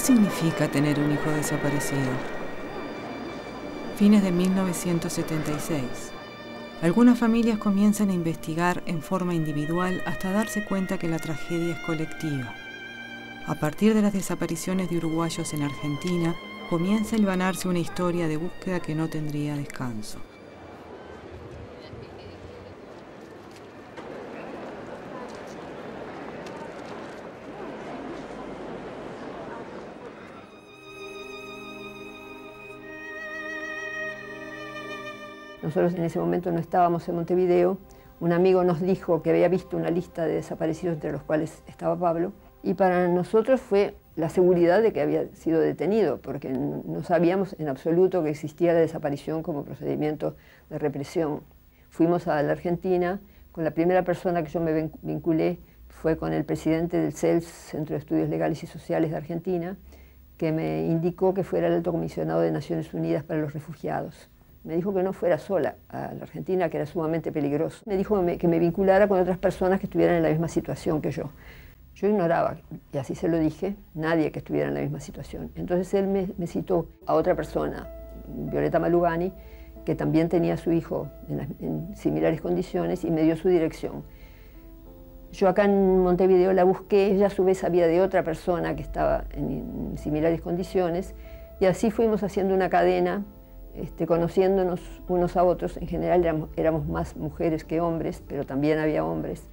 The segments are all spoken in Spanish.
significa tener un hijo desaparecido? Fines de 1976. Algunas familias comienzan a investigar en forma individual hasta darse cuenta que la tragedia es colectiva. A partir de las desapariciones de uruguayos en Argentina, comienza a hilvanarse una historia de búsqueda que no tendría descanso. Nosotros en ese momento no estábamos en Montevideo. Un amigo nos dijo que había visto una lista de desaparecidos entre los cuales estaba Pablo. Y para nosotros fue la seguridad de que había sido detenido, porque no sabíamos en absoluto que existía la desaparición como procedimiento de represión. Fuimos a la Argentina. Con la primera persona que yo me vinculé fue con el presidente del CELS, Centro de Estudios Legales y Sociales de Argentina, que me indicó que fuera el alto comisionado de Naciones Unidas para los Refugiados. Me dijo que no fuera sola a la Argentina, que era sumamente peligroso. Me dijo que me vinculara con otras personas que estuvieran en la misma situación que yo. Yo ignoraba, y así se lo dije, nadie que estuviera en la misma situación. Entonces él me citó a otra persona, Violeta Malugani, que también tenía a su hijo en similares condiciones, y me dio su dirección. Yo acá en Montevideo la busqué, ella a su vez sabía de otra persona que estaba en similares condiciones, y así fuimos haciendo una cadena, conociéndonos unos a otros. En general éramos más mujeres que hombres, pero también había hombres.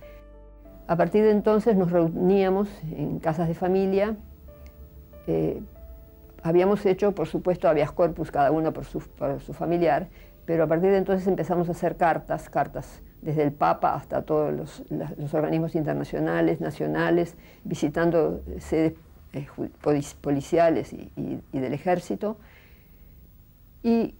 A partir de entonces nos reuníamos en casas de familia. Habíamos hecho, por supuesto, habeas corpus, cada uno por su familiar, pero a partir de entonces empezamos a hacer cartas, desde el Papa hasta todos los organismos internacionales, nacionales, visitando sedes policiales y del ejército, y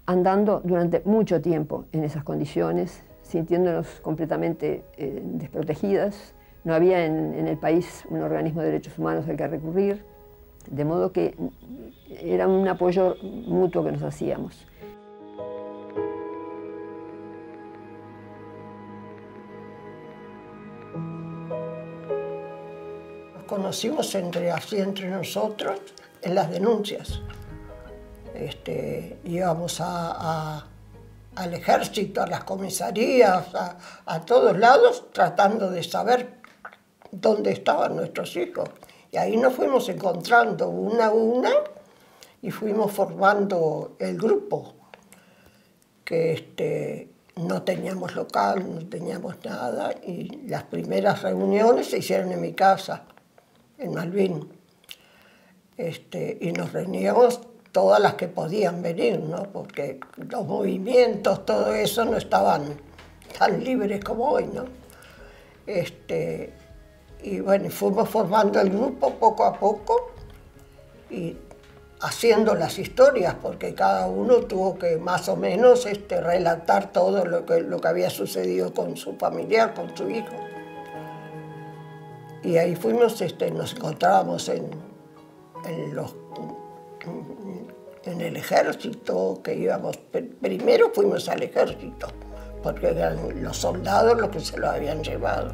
andando durante mucho tiempo en esas condiciones, sintiéndonos completamente desprotegidas. No había en el país un organismo de derechos humanos al que recurrir, de modo que era un apoyo mutuo que nos hacíamos. Nos conocimos entre nosotros en las denuncias. Íbamos al ejército, a las comisarías, a todos lados, tratando de saber dónde estaban nuestros hijos. Y ahí nos fuimos encontrando una a una y fuimos formando el grupo, que no teníamos local, no teníamos nada, y las primeras reuniones se hicieron en mi casa, en Malvin. Y nos reuníamos todas las que podían venir, ¿no? Porque los movimientos, todo eso no estaban tan libres como hoy, ¿no? Y bueno, fuimos formando el grupo poco a poco y haciendo las historias, porque cada uno tuvo que más o menos relatar todo lo que había sucedido con su familiar, con su hijo. Y ahí fuimos, nos encontrábamos en el ejército, que íbamos, primero fuimos al ejército, porque eran los soldados los que se lo habían llevado.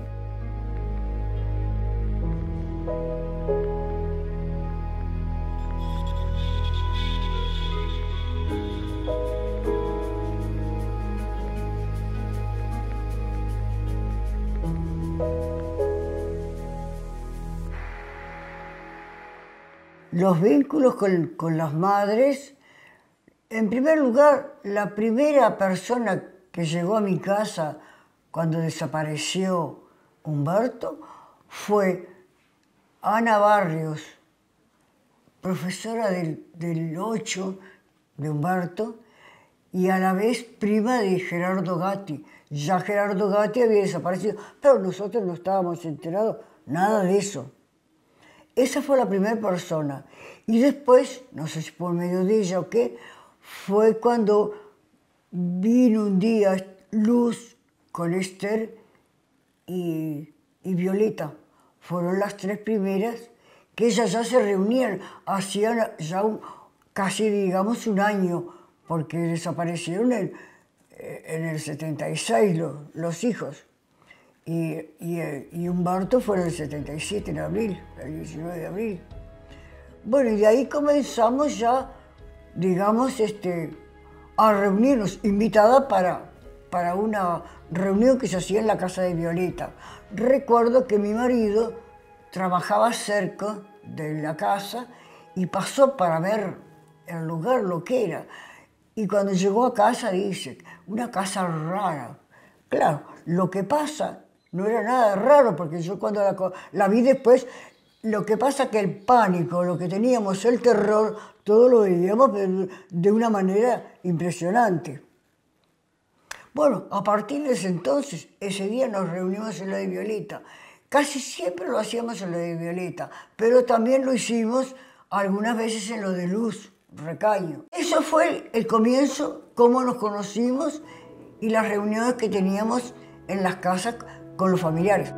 Los vínculos con las madres. En primer lugar, la primera persona que llegó a mi casa cuando desapareció Humberto fue Ana Barrios, profesora del 8 de Humberto, y a la vez prima de Gerardo Gatti. Ya Gerardo Gatti había desaparecido, pero nosotros no estábamos enterados nada de eso. Esa fue la primera persona. Y después, no sé si por medio de ella o qué, fue cuando vino un día Luz con Esther y Violeta. Fueron las tres primeras que ellas ya se reunían, hacían ya casi, digamos, un año, porque desaparecieron en el 76 los hijos. Y Humberto fue en el 77, en abril, el 19 de abril. Bueno, y de ahí comenzamos ya, digamos, a reunirnos, invitada para una reunión que se hacía en la casa de Violeta. Recuerdo que mi marido trabajaba cerca de la casa y pasó para ver el lugar, lo que era. Y cuando llegó a casa dice, una casa rara. Claro, lo que pasa no era nada raro, porque yo cuando la vi después, lo que pasa que el pánico, lo que teníamos, el terror, todo lo veíamos de una manera impresionante. Bueno, a partir de ese entonces, ese día nos reunimos en lo de Violeta. Casi siempre lo hacíamos en lo de Violeta, pero también lo hicimos algunas veces en lo de Luz, Recaño. Eso fue el comienzo, cómo nos conocimos y las reuniones que teníamos en las casas con los familiares.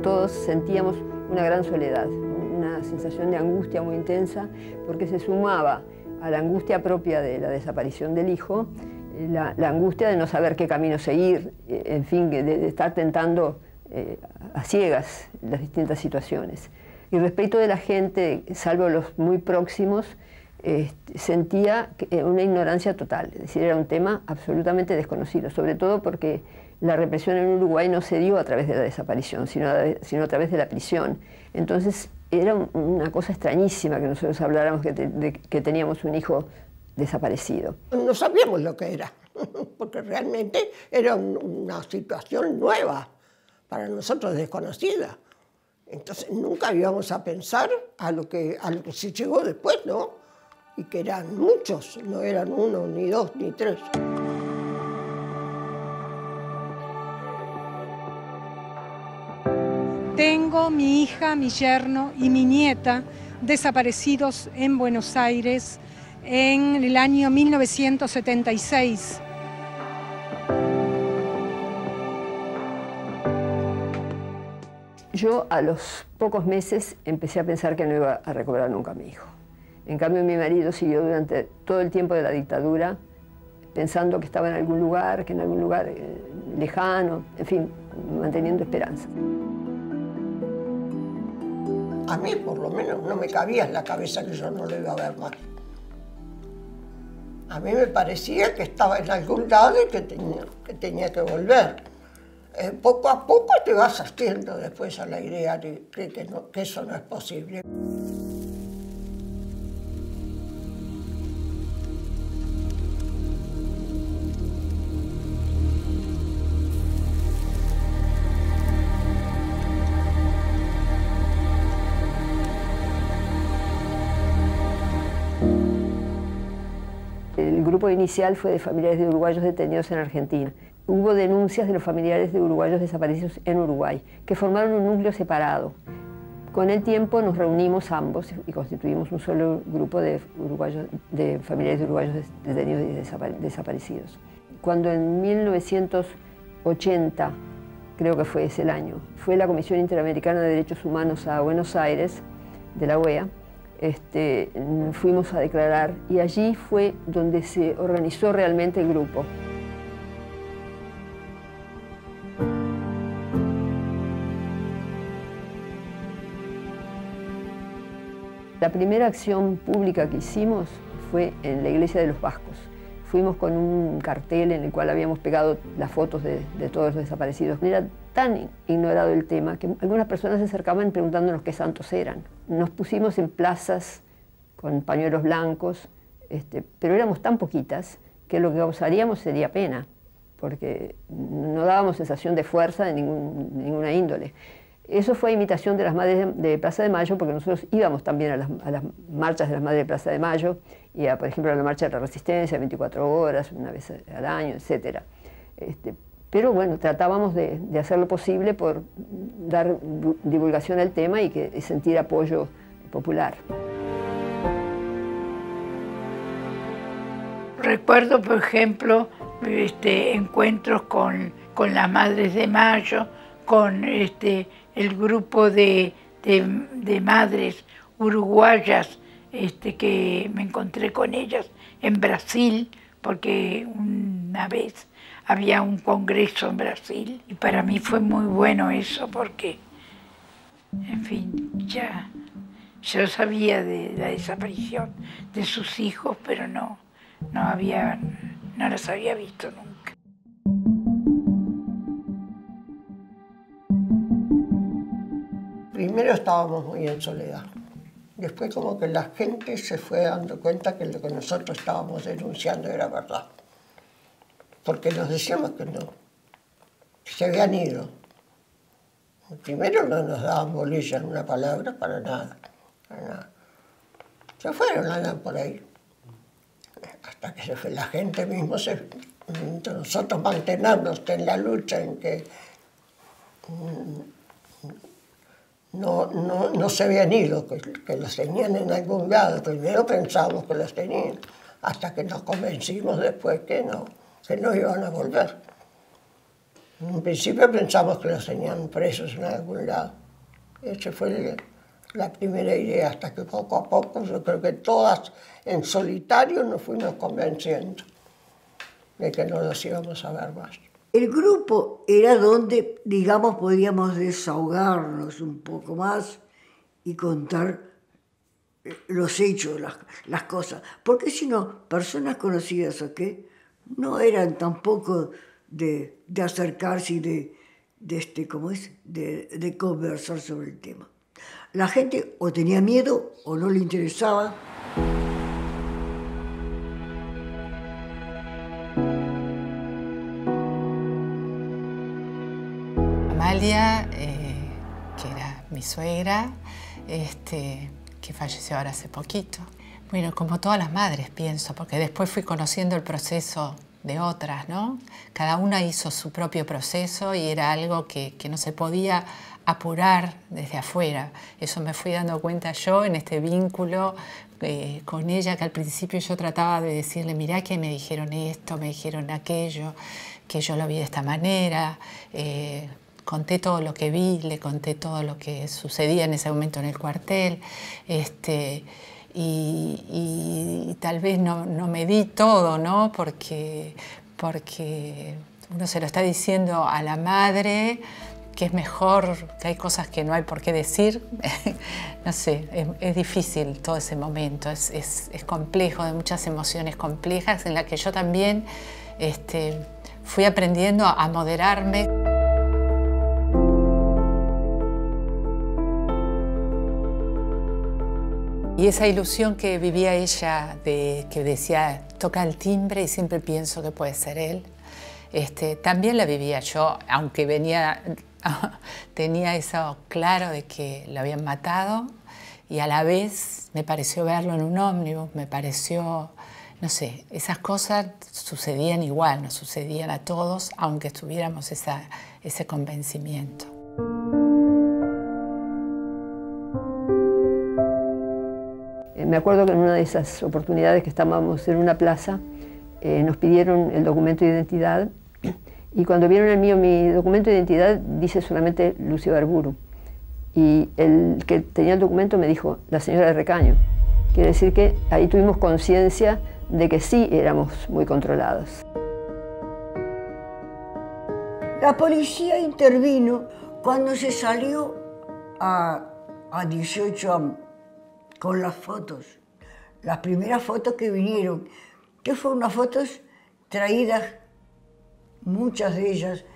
Todos sentíamos una gran soledad, una sensación de angustia muy intensa, porque se sumaba a la angustia propia de la desaparición del hijo, la angustia de no saber qué camino seguir, en fin, de estar tentando a ciegas las distintas situaciones. Y respecto de la gente, salvo los muy próximos, sentía una ignorancia total, es decir, era un tema absolutamente desconocido, sobre todo porque la represión en Uruguay no se dio a través de la desaparición, sino a través de la prisión. Entonces era una cosa extrañísima que nosotros habláramos que teníamos un hijo desaparecido. No sabíamos lo que era, porque realmente era una situación nueva, para nosotros desconocida. Entonces nunca íbamos a pensar a lo que se llegó después, ¿no? Y que eran muchos, no eran uno, ni dos, ni tres. Tengo mi hija, mi yerno y mi nieta desaparecidos en Buenos Aires en el año 1976. Yo a los pocos meses empecé a pensar que no iba a recuperar nunca a mi hijo. En cambio, mi marido siguió durante todo el tiempo de la dictadura pensando que estaba en algún lugar, lejano, en fin, manteniendo esperanza. A mí, por lo menos, no me cabía en la cabeza que yo no lo iba a ver más. A mí me parecía que estaba en algún lado y que tenía que volver. Poco a poco te vas haciendo después a la idea de que eso no es posible. El grupo inicial fue de familiares de uruguayos detenidos en Argentina. Hubo denuncias de los familiares de uruguayos desaparecidos en Uruguay, que formaron un núcleo separado. Con el tiempo nos reunimos ambos y constituimos un solo grupo de familiares de uruguayos detenidos y desaparecidos. Cuando en 1980, creo que fue ese el año, fue la Comisión Interamericana de Derechos Humanos a Buenos Aires, de la OEA, fuimos a declarar y allí fue donde se organizó realmente el grupo. La primera acción pública que hicimos fue en la iglesia de los Vascos. Fuimos con un cartel en el cual habíamos pegado las fotos de todos los desaparecidos. Era tan ignorado el tema que algunas personas se acercaban preguntándonos qué santos eran. Nos pusimos en plazas con pañuelos blancos, pero éramos tan poquitas que lo que causaríamos sería pena, porque no dábamos sensación de fuerza de ninguna índole. Eso fue imitación de las Madres de Plaza de Mayo, porque nosotros íbamos también a las marchas de las Madres de Plaza de Mayo, y por ejemplo a la Marcha de la Resistencia, 24 horas, una vez al año, etc. Pero bueno, tratábamos de hacer lo posible por dar divulgación al tema y sentir apoyo popular. Recuerdo, por ejemplo, encuentros con las Madres de Mayo, con el grupo de madres uruguayas que me encontré con ellas en Brasil, porque una vez había un congreso en Brasil y para mí fue muy bueno eso porque, en fin, ya yo sabía de la desaparición de sus hijos, pero no las había visto nunca. Primero estábamos muy en soledad. Después como que la gente se fue dando cuenta que lo que nosotros estábamos denunciando era verdad. Porque nos decíamos que no, que se habían ido. Primero no nos daban bolilla en una palabra para nada. Se fueron, andan por ahí. Hasta que se fue la gente mismo, nosotros mantenernos en la lucha en que no se habían ido, que los tenían en algún lado. Primero pensábamos que los tenían, hasta que nos convencimos después que no iban a volver. En un principio pensamos que los tenían presos en algún lado. Esa fue la primera idea, hasta que poco a poco, yo creo que todas en solitario nos fuimos convenciendo de que no los íbamos a ver más. El grupo era donde, digamos, podíamos desahogarnos un poco más y contar los hechos, las cosas. Porque si no, personas conocidas, ¿ok?, no eran tampoco de acercarse y de conversar sobre el tema. La gente o tenía miedo o no le interesaba. Amalia, que era mi suegra, que falleció ahora hace poquito. Bueno, como todas las madres, pienso, porque después fui conociendo el proceso de otras, ¿no? Cada una hizo su propio proceso y era algo que no se podía apurar desde afuera. Eso me fui dando cuenta yo en este vínculo con ella, que al principio yo trataba de decirle, mirá que me dijeron esto, me dijeron aquello, que yo lo vi de esta manera. Conté todo lo que vi, le conté todo lo que sucedía en ese momento en el cuartel. Y tal vez no me di todo, ¿no? Porque uno se lo está diciendo a la madre, que es mejor, que hay cosas que no hay por qué decir. No sé, es difícil todo ese momento, es complejo, de muchas emociones complejas, en las que yo también fui aprendiendo a moderarme. Y esa ilusión que vivía ella, que decía, toca el timbre y siempre pienso que puede ser él, también la vivía yo, aunque tenía eso claro de que lo habían matado, y a la vez me pareció verlo en un ómnibus, me pareció, no sé, esas cosas sucedían igual, nos sucedían a todos, aunque tuviéramos ese convencimiento. Me acuerdo que en una de esas oportunidades que estábamos en una plaza, nos pidieron el documento de identidad, y cuando vieron el mío, mi documento de identidad dice solamente Lucio Ibarburu, y el que tenía el documento me dijo la señora de Recaño. Quiere decir que ahí tuvimos conciencia de que sí éramos muy controlados. La policía intervino cuando se salió a 18 con las fotos, las primeras fotos que vinieron, que fueron unas fotos traídas, muchas de ellas,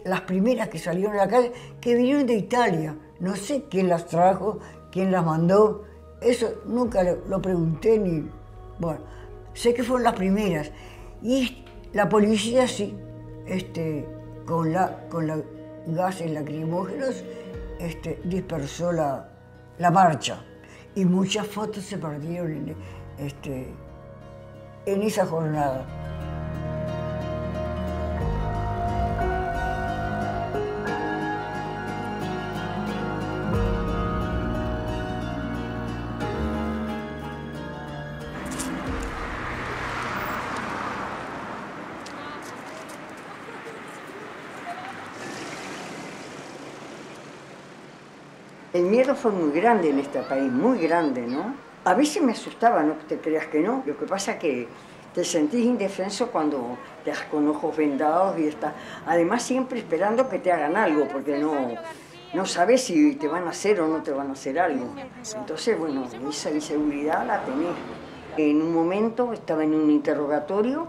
las primeras que salieron a la calle, que vinieron de Italia. No sé quién las trajo, quién las mandó, eso nunca lo pregunté ni... Bueno, sé que fueron las primeras. Y la policía sí, con gases lacrimógenos, dispersó la marcha. Y muchas fotos se perdieron en esa jornada. El miedo fue muy grande en este país, muy grande, ¿no? A veces me asustaba, no te creas que no. Lo que pasa es que te sentís indefenso cuando te das con ojos vendados y estás, además siempre esperando que te hagan algo, porque no sabes si te van a hacer o no te van a hacer algo. Entonces, bueno, esa inseguridad la tenés. En un momento estaba en un interrogatorio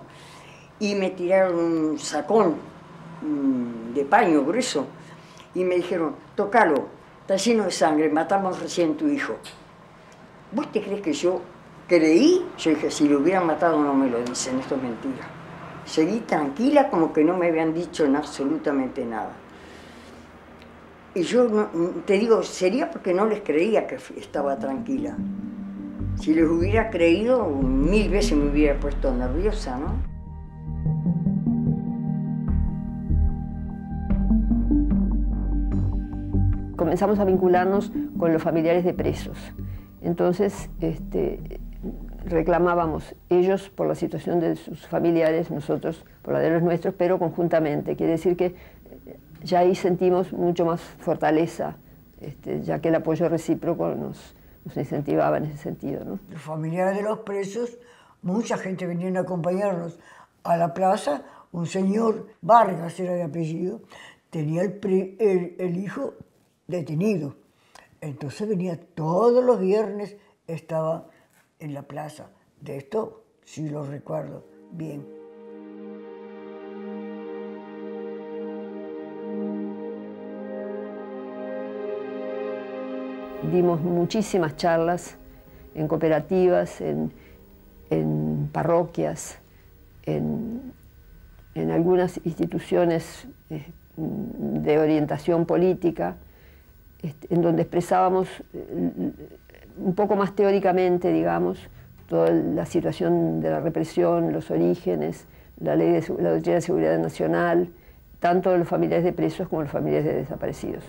y me tiraron un sacón de paño grueso y me dijeron, tócalo, está lleno de sangre, matamos recién tu hijo. ¿Vos te crees que yo creí? Yo dije, si lo hubieran matado no me lo dicen, esto es mentira. Seguí tranquila como que no me habían dicho absolutamente nada. Y yo te digo, sería porque no les creía que estaba tranquila. Si les hubiera creído, 1000 veces me hubiera puesto nerviosa, ¿no? Comenzamos a vincularnos con los familiares de presos. Entonces, reclamábamos ellos por la situación de sus familiares, nosotros por la de los nuestros, pero conjuntamente. Quiere decir que ya ahí sentimos mucho más fortaleza, ya que el apoyo recíproco nos incentivaba en ese sentido, ¿no? Los familiares de los presos, mucha gente venía a acompañarnos a la plaza. Un señor, Vargas era de apellido, tenía el hijo detenido. Entonces venía todos los viernes, estaba en la plaza. De esto sí lo recuerdo bien. Dimos muchísimas charlas en cooperativas, en parroquias, en algunas instituciones de orientación política, en donde expresábamos un poco más teóricamente, digamos, toda la situación de la represión, los orígenes, la doctrina de seguridad nacional, tanto de los familiares de presos como de los familiares de desaparecidos.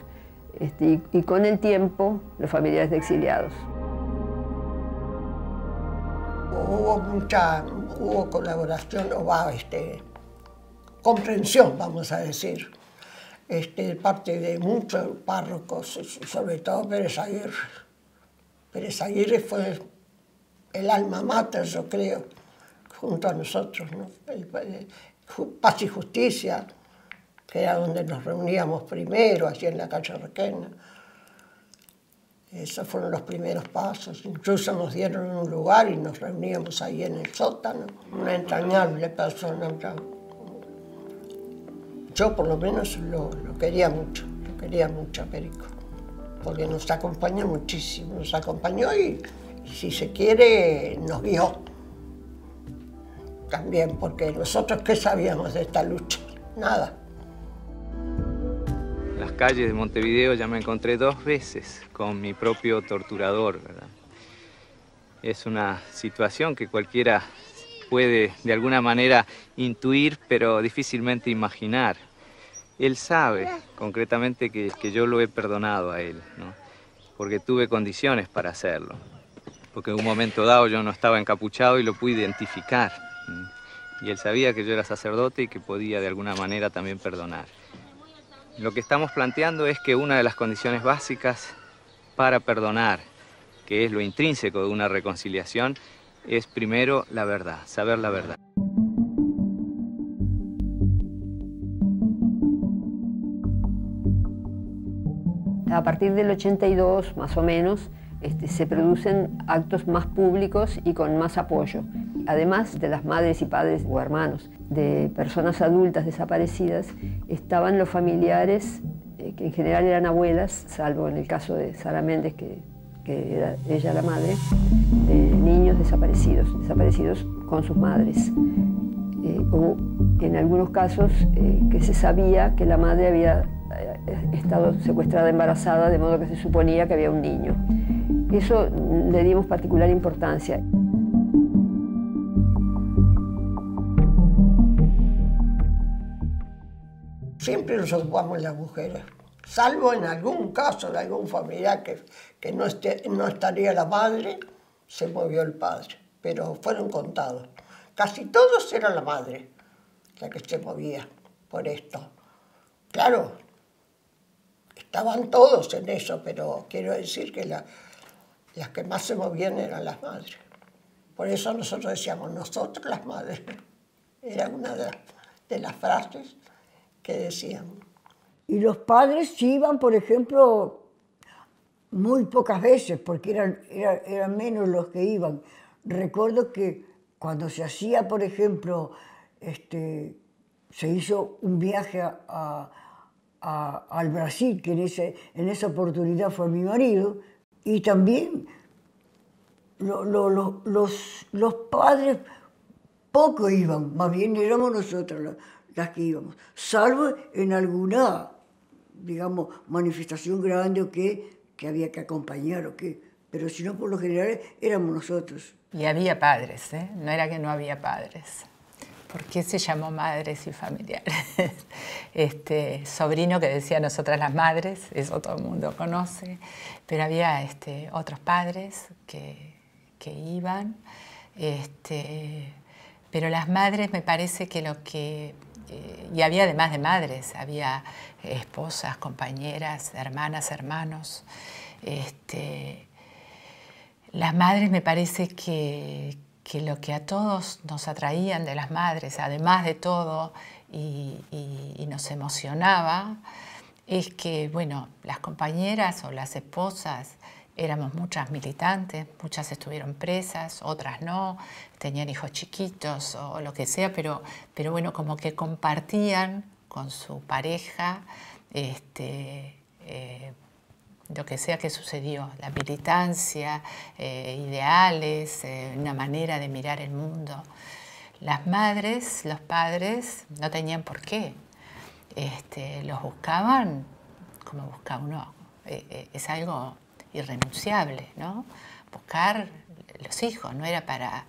Y con el tiempo, los familiares de exiliados. Hubo colaboración, comprensión, vamos a decir, de parte de muchos párrocos, sobre todo Pérez Aguirre. Pérez Aguirre fue el alma mater, yo creo, junto a nosotros, ¿no? Paz y Justicia, que era donde nos reuníamos primero, allí en la calle Requena. Esos fueron los primeros pasos. Incluso nos dieron un lugar y nos reuníamos ahí en el sótano. Una entrañable persona. Yo por lo menos lo quería mucho a Perico, porque nos acompaña muchísimo, nos acompañó y si se quiere nos guió también, porque nosotros ¿qué sabíamos de esta lucha? Nada. En las calles de Montevideo ya me encontré 2 veces con mi propio torturador, ¿verdad? Es una situación que cualquiera puede de alguna manera intuir, pero difícilmente imaginar. Él sabe concretamente que yo lo he perdonado a él, ¿no? Porque tuve condiciones para hacerlo. Porque en un momento dado yo no estaba encapuchado y lo pude identificar. Y él sabía que yo era sacerdote y que podía de alguna manera también perdonar. Lo que estamos planteando es que una de las condiciones básicas para perdonar, que es lo intrínseco de una reconciliación, es primero la verdad, saber la verdad. A partir del 82, más o menos, se producen actos más públicos y con más apoyo. Además de las madres y padres o hermanos de personas adultas desaparecidas, estaban los familiares, que en general eran abuelas, salvo en el caso de Sara Méndez, que era ella la madre, de niños desaparecidos con sus madres. O en algunos casos que se sabía que la madre había estado secuestrada embarazada, de modo que se suponía que había un niño. Eso le dimos particular importancia. Siempre nos ocupamos las mujeres, salvo en algún caso de algún familiar que no estaría la madre, se movió el padre, pero fueron contados. Casi todos era la madre la que se movía por esto. Claro, estaban todos en eso, pero quiero decir que las que más se movían eran las madres. Por eso nosotros decíamos, nosotros las madres. Era una de las frases que decíamos. Y los padres iban, por ejemplo, muy pocas veces, porque eran menos los que iban. Recuerdo que cuando se hacía, por ejemplo, se hizo un viaje al Brasil, que en esa oportunidad fue mi marido, y también los padres poco iban, más bien éramos nosotros las que íbamos, salvo en alguna, digamos, manifestación grande o que había que acompañar o qué, pero si no, por lo general éramos nosotros. Y había padres, ¿eh? No era que no había padres. ¿Por qué se llamó Madres y Familiares? Sobrino que decía nosotras las madres, eso todo el mundo conoce, pero había otros padres que iban, pero las madres me parece que y había además de madres, había esposas, compañeras, hermanas, hermanos. Las madres me parece que lo que a todos nos atraían de las madres, además de todo, y nos emocionaba, es que, bueno, las compañeras o las esposas éramos muchas militantes, muchas estuvieron presas, otras no, tenían hijos chiquitos o lo que sea, pero bueno, como que compartían con su pareja lo que sea que sucedió, la militancia, ideales, una manera de mirar el mundo. Las madres, los padres no tenían por qué. Los buscaban como busca uno. Es algo irrenunciable, ¿no? Buscar los hijos, no era para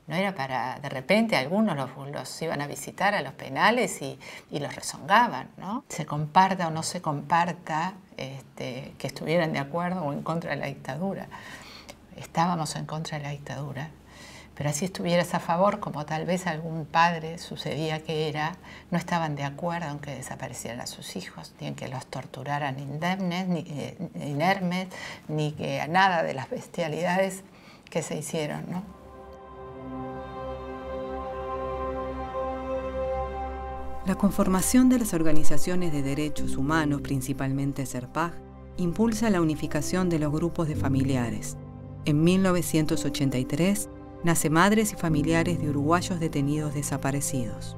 de repente algunos los iban a visitar a los penales y los rezongaban, ¿no? Se comparta o no se comparta, que estuvieran de acuerdo o en contra de la dictadura. Estábamos en contra de la dictadura, pero así estuvieras a favor, como tal vez algún padre sucedía que no estaban de acuerdo en que desaparecieran a sus hijos, ni en que los torturaran inermes, ni que a nada de las bestialidades que se hicieron, ¿no? La conformación de las organizaciones de derechos humanos, principalmente SERPAJ, impulsa la unificación de los grupos de familiares. En 1983 nace Madres y Familiares de Uruguayos Detenidos Desaparecidos.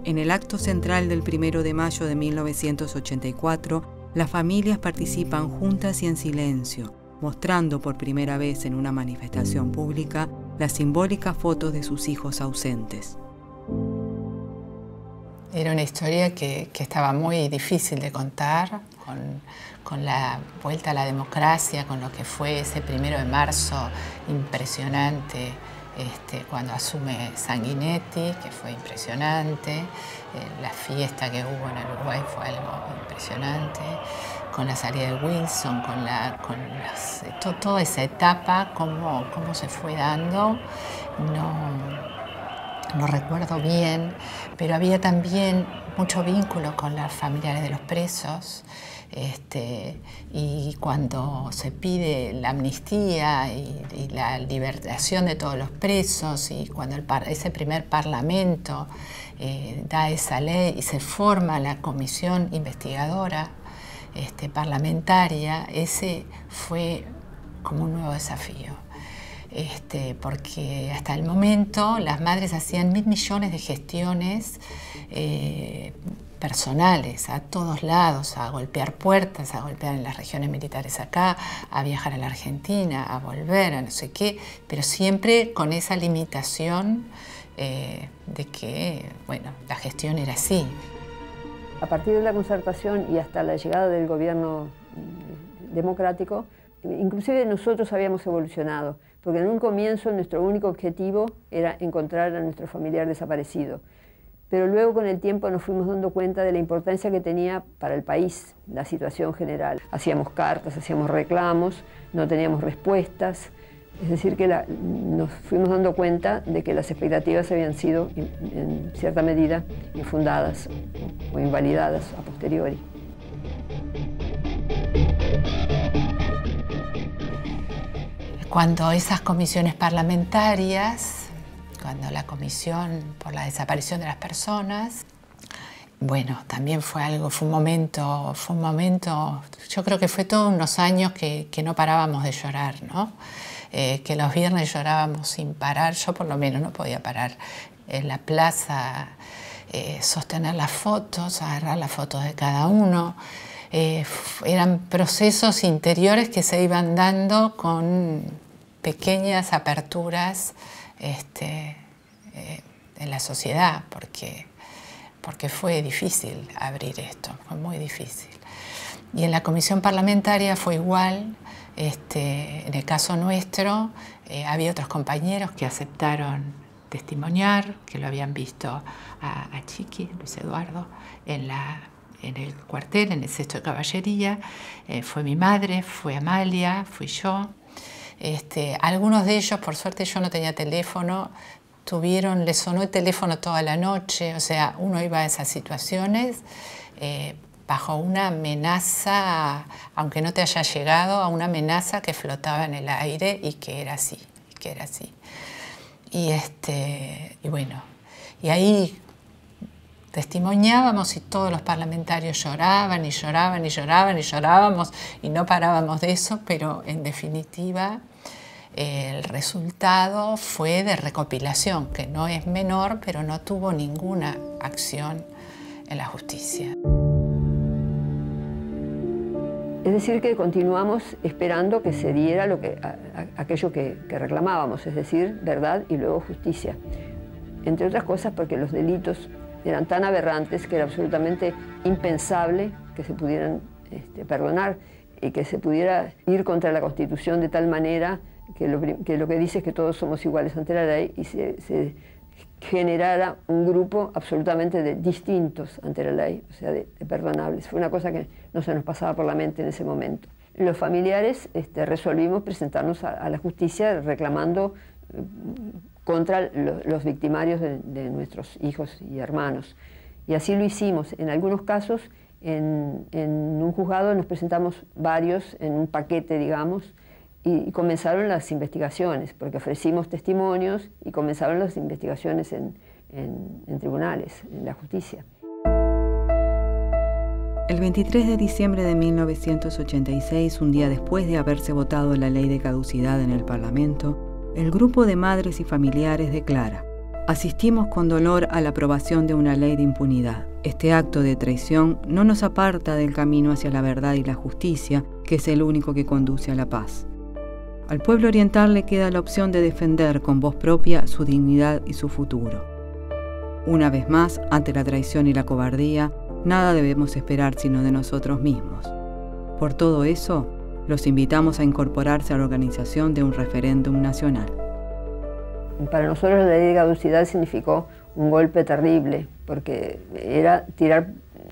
En el acto central del 1 de mayo de 1984, las familias participan juntas y en silencio, mostrando por primera vez en una manifestación pública las simbólicas fotos de sus hijos ausentes. Era una historia que estaba muy difícil de contar, con la vuelta a la democracia, con lo que fue ese 1 de marzo impresionante, cuando asume Sanguinetti, que fue impresionante, la fiesta que hubo en el Uruguay fue algo impresionante, con la salida de Wilson, toda esa etapa, cómo se fue dando, no recuerdo bien, pero había también mucho vínculo con los familiares de los presos, y cuando se pide la amnistía y la liberación de todos los presos, y cuando ese primer parlamento da esa ley y se forma la comisión investigadora parlamentaria, ese fue como un nuevo desafío. Porque hasta el momento las madres hacían 1.000 millones de gestiones personales a todos lados, a golpear puertas, a golpear en las regiones militares acá, a viajar a la Argentina, a volver, a no sé qué, pero siempre con esa limitación de que, bueno, la gestión era así. A partir de la concertación y hasta la llegada del gobierno democrático, inclusive nosotros habíamos evolucionado, porque en un comienzo nuestro único objetivo era encontrar a nuestro familiar desaparecido. Pero luego con el tiempo nos fuimos dando cuenta de la importancia que tenía para el país la situación general. Hacíamos cartas, hacíamos reclamos, no teníamos respuestas. Es decir, que nos fuimos dando cuenta de que las expectativas habían sido, en cierta medida, infundadas o invalidadas a posteriori. Cuando esas comisiones parlamentarias, cuando la comisión por la desaparición de las personas, bueno, también fue un momento, yo creo que fue todos unos años que no parábamos de llorar, ¿no? Que los viernes llorábamos sin parar, yo por lo menos no podía parar en la plaza, sostener las fotos, agarrar las fotos de cada uno. Eran procesos interiores que se iban dando con pequeñas aperturas en la sociedad, porque fue difícil abrir esto, fue muy difícil. Y en la comisión parlamentaria fue igual. En el caso nuestro, había otros compañeros que aceptaron testimoniar, que lo habían visto a Chiqui, Luis Eduardo, en el cuartel, en el 6º de Caballería. Fue mi madre, fue Amalia, fui yo. Algunos de ellos, por suerte yo no tenía teléfono, les sonó el teléfono toda la noche, o sea, uno iba a esas situaciones bajo una amenaza, aunque no te haya llegado, a una amenaza que flotaba en el aire y que era así, Y bueno, y ahí testimoniábamos y todos los parlamentarios lloraban y lloraban y lloraban y llorábamos y no parábamos de eso, pero en definitiva el resultado fue de recopilación, que no es menor, pero no tuvo ninguna acción en la justicia. Es decir, que continuamos esperando que se diera aquello que reclamábamos, es decir, verdad y luego justicia. Entre otras cosas porque los delitos eran tan aberrantes que era absolutamente impensable que se pudieran perdonar y que se pudiera ir contra la Constitución de tal manera que lo que dice es que todos somos iguales ante la ley y se generara un grupo absolutamente de distintos ante la ley, o sea, de perdonables. Fue una cosa que no se nos pasaba por la mente en ese momento. Los familiares resolvimos presentarnos a la justicia reclamando contra los victimarios de nuestros hijos y hermanos. Y así lo hicimos. En algunos casos, en un juzgado nos presentamos varios en un paquete, digamos, y comenzaron las investigaciones, porque ofrecimos testimonios y comenzaron las investigaciones en tribunales, en la justicia. El 23 de diciembre de 1986, un día después de haberse votado la ley de caducidad en el Parlamento, el grupo de madres y familiares declara: asistimos con dolor a la aprobación de una ley de impunidad. Este acto de traición no nos aparta del camino hacia la verdad y la justicia, que es el único que conduce a la paz. Al pueblo oriental le queda la opción de defender con voz propia su dignidad y su futuro. Una vez más, ante la traición y la cobardía, nada debemos esperar sino de nosotros mismos. Por todo eso, los invitamos a incorporarse a la organización de un referéndum nacional. Para nosotros la ley de caducidad significó un golpe terrible, porque era tirar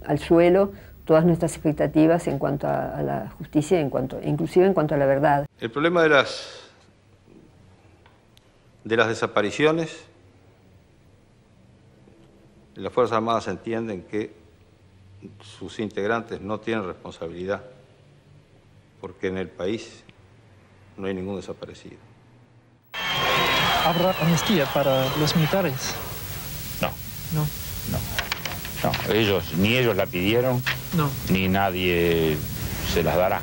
al suelo todas nuestras expectativas en cuanto a la justicia, inclusive en cuanto a la verdad. El problema de las desapariciones, las Fuerzas Armadas entienden que sus integrantes no tienen responsabilidad, porque en el país no hay ningún desaparecido. ¿Habrá amnistía para los militares? No. No. No. No, ni ellos la pidieron, no, ni nadie se las dará.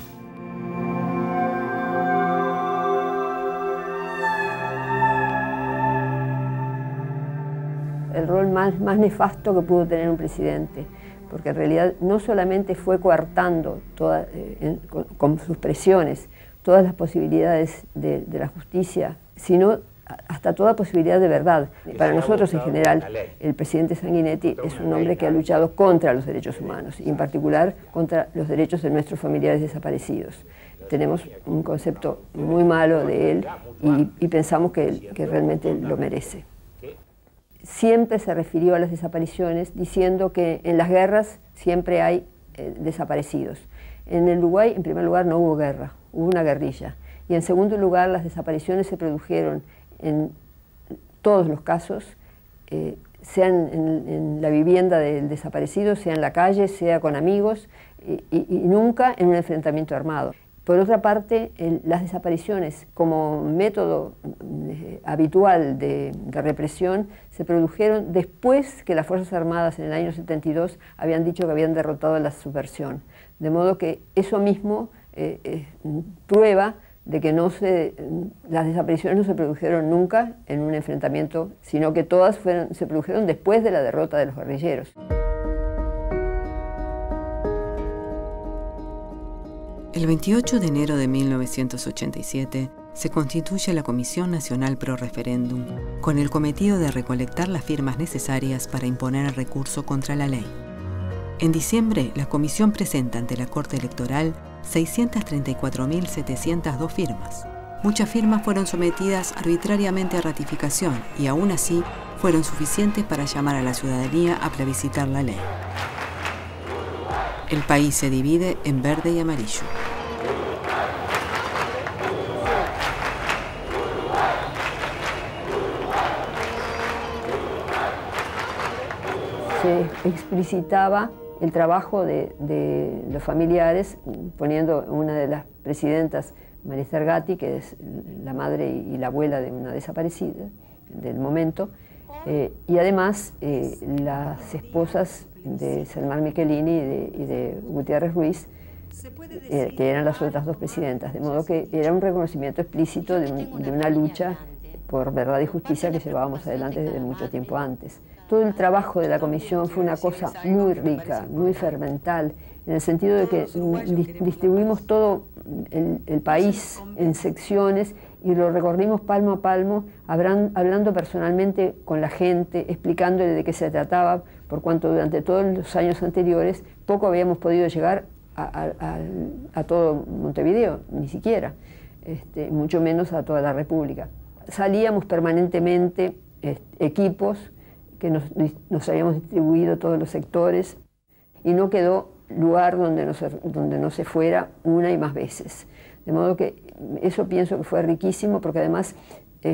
El rol más nefasto que pudo tener un presidente, porque en realidad no solamente fue coartando con sus presiones todas las posibilidades de la justicia, sino hasta toda posibilidad de verdad. Para nosotros en general, el presidente Sanguinetti es un hombre que ha luchado contra los derechos humanos y en particular contra los derechos de nuestros familiares desaparecidos. Tenemos un concepto muy malo de él y pensamos que realmente lo merece. Siempre se refirió a las desapariciones diciendo que en las guerras siempre hay desaparecidos. En el Uruguay, en primer lugar, no hubo guerra, hubo una guerrilla. Y en segundo lugar, las desapariciones se produjeron en todos los casos, sean en la vivienda del desaparecido, sea en la calle, sea con amigos, y nunca en un enfrentamiento armado. Por otra parte, las desapariciones como método habitual de represión se produjeron después que las Fuerzas Armadas en el año 72 habían dicho que habían derrotado a la subversión. De modo que eso mismo prueba de que las desapariciones no se produjeron nunca en un enfrentamiento, sino que todas se produjeron después de la derrota de los guerrilleros. El 28 de enero de 1987 se constituye la Comisión Nacional Pro Referéndum con el cometido de recolectar las firmas necesarias para imponer el recurso contra la ley. En diciembre, la comisión presenta ante la Corte Electoral 634.702 firmas. Muchas firmas fueron sometidas arbitrariamente a ratificación y aún así fueron suficientes para llamar a la ciudadanía a plebiscitar la ley. El país se divide en verde y amarillo. Se explicitaba el trabajo de los familiares, poniendo una de las presidentas, María Esther Gatti, que es la madre y la abuela de una desaparecida del momento, y además las esposas de Selmar Michelini y de Gutiérrez Ruiz, que eran las otras dos presidentas, de modo que era un reconocimiento explícito de una lucha por verdad y justicia que llevábamos adelante desde mucho tiempo antes. Todo el trabajo de la comisión fue una cosa muy rica, muy fermental, en el sentido de que distribuimos todo el país en secciones y lo recorrimos palmo a palmo, hablando personalmente con la gente, explicándole de qué se trataba, por cuanto durante todos los años anteriores poco habíamos podido llegar a todo Montevideo, ni siquiera, mucho menos a toda la República. Salíamos permanentemente equipos que nos habíamos distribuido todos los sectores y no quedó lugar donde no se fuera una y más veces. De modo que eso pienso que fue riquísimo porque además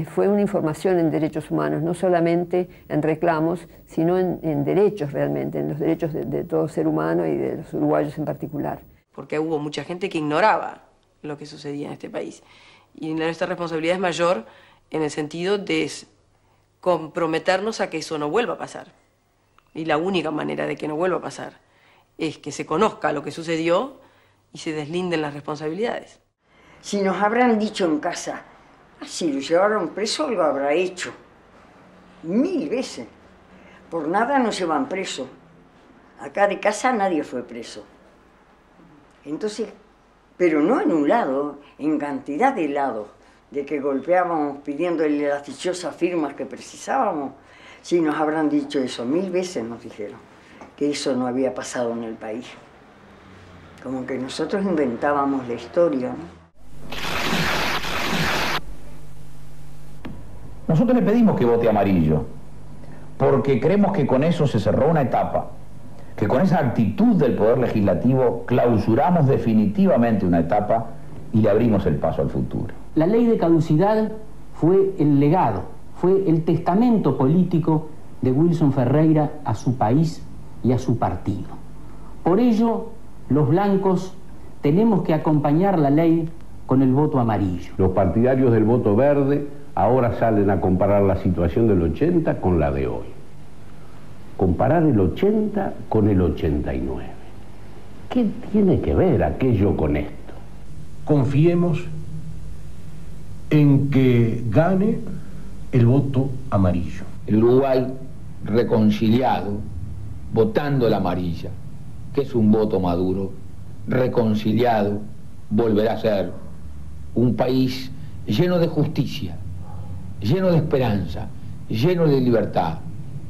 fue una información en derechos humanos, no solamente en reclamos, sino en derechos realmente, en los derechos de todo ser humano y de los uruguayos en particular. Porque hubo mucha gente que ignoraba lo que sucedía en este país. Y nuestra responsabilidad es mayor en el sentido de comprometernos a que eso no vuelva a pasar. Y la única manera de que no vuelva a pasar es que se conozca lo que sucedió y se deslinden las responsabilidades. Si nos habrán dicho en casa, si lo llevaron preso, lo habrá hecho. 1000 veces. Por nada no se van preso. Acá de casa nadie fue preso. Entonces, pero no en un lado, en cantidad de lados, de que golpeábamos pidiéndole las dichosas firmas que precisábamos. Si nos habrán dicho eso, 1000 veces nos dijeron que eso no había pasado en el país. Como que nosotros inventábamos la historia, ¿no? Nosotros le pedimos que vote amarillo, porque creemos que con eso se cerró una etapa, que con esa actitud del Poder Legislativo clausuramos definitivamente una etapa y le abrimos el paso al futuro. La ley de caducidad fue el legado, fue el testamento político de Wilson Ferreira a su país y a su partido. Por ello, los blancos tenemos que acompañar la ley con el voto amarillo. Los partidarios del voto verde ahora salen a comparar la situación del 80 con la de hoy. Comparar el 80 con el 89. ¿Qué tiene que ver aquello con esto? Confiemos en que gane el voto amarillo. El Uruguay reconciliado, votando la amarilla, que es un voto maduro, reconciliado, volverá a ser un país lleno de justicia, lleno de esperanza, lleno de libertad,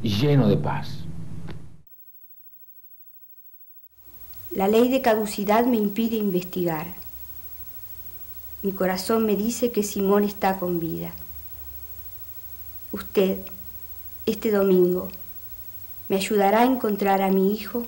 lleno de paz. La ley de caducidad me impide investigar. Mi corazón me dice que Simón está con vida. Usted, este domingo, ¿me ayudará a encontrar a mi hijo?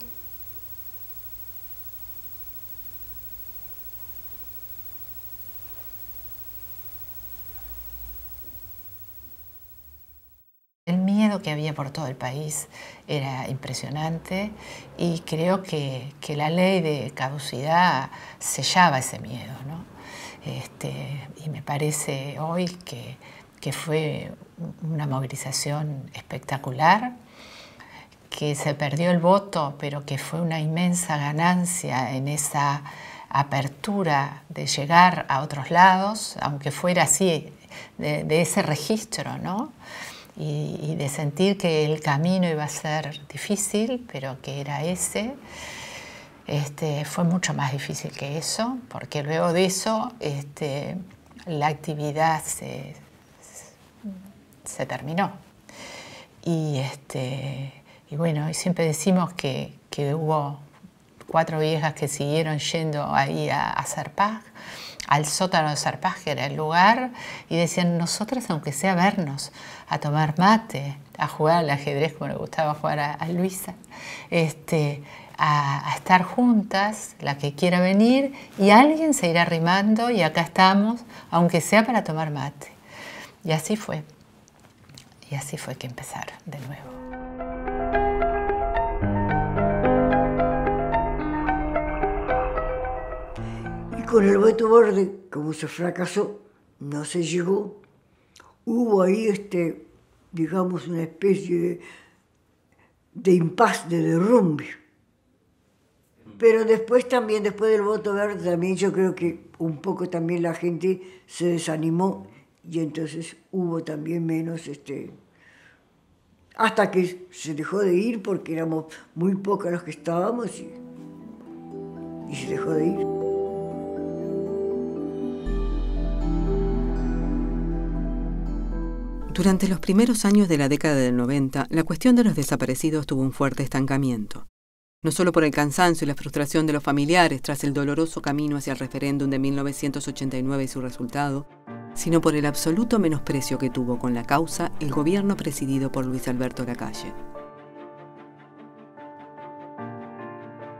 El miedo miedo que había por todo el país era impresionante y creo que la ley de caducidad sellaba ese miedo, ¿no? Y me parece hoy que fue una movilización espectacular, que se perdió el voto, pero que fue una inmensa ganancia en esa apertura de llegar a otros lados, aunque fuera así, de ese registro, ¿no? Y de sentir que el camino iba a ser difícil, pero que era ese. Fue mucho más difícil que eso, porque luego de eso la actividad se terminó. Y bueno, y siempre decimos que hubo 4 viejas que siguieron yendo ahí a Serpaj, al sótano de Serpaj, que era el lugar, y decían, nosotras, aunque sea vernos, a tomar mate, a jugar al ajedrez como le gustaba jugar a Luisa, a estar juntas, la que quiera venir, y alguien se irá arrimando, y acá estamos, aunque sea para tomar mate. Y así fue. Y así fue que empezaron de nuevo. Con el voto verde, como se fracasó, no se llegó, hubo ahí, digamos, una especie de impas, de derrumbe. Pero después también, después del voto verde, también yo creo que un poco también la gente se desanimó y entonces hubo también menos, hasta que se dejó de ir porque éramos muy pocos los que estábamos y se dejó de ir. Durante los primeros años de la década del 90, la cuestión de los desaparecidos tuvo un fuerte estancamiento. No solo por el cansancio y la frustración de los familiares tras el doloroso camino hacia el referéndum de 1989 y su resultado, sino por el absoluto menosprecio que tuvo con la causa el gobierno presidido por Luis Alberto Lacalle.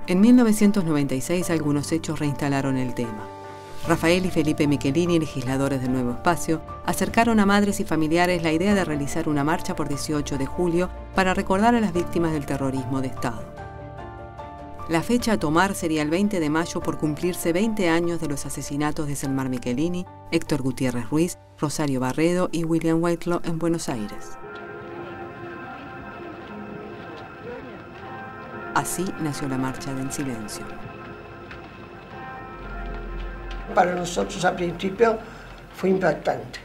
En 1996 algunos hechos reinstalaron el tema. Rafael y Felipe Michelini, legisladores del Nuevo Espacio, acercaron a madres y familiares la idea de realizar una marcha por 18 de julio para recordar a las víctimas del terrorismo de Estado. La fecha a tomar sería el 20 de mayo por cumplirse 20 años de los asesinatos de Selmar Michelini, Héctor Gutiérrez Ruiz, Rosario Barredo y William Whitelaw en Buenos Aires. Así nació la Marcha del Silencio. Para nosotros al principio fue impactante,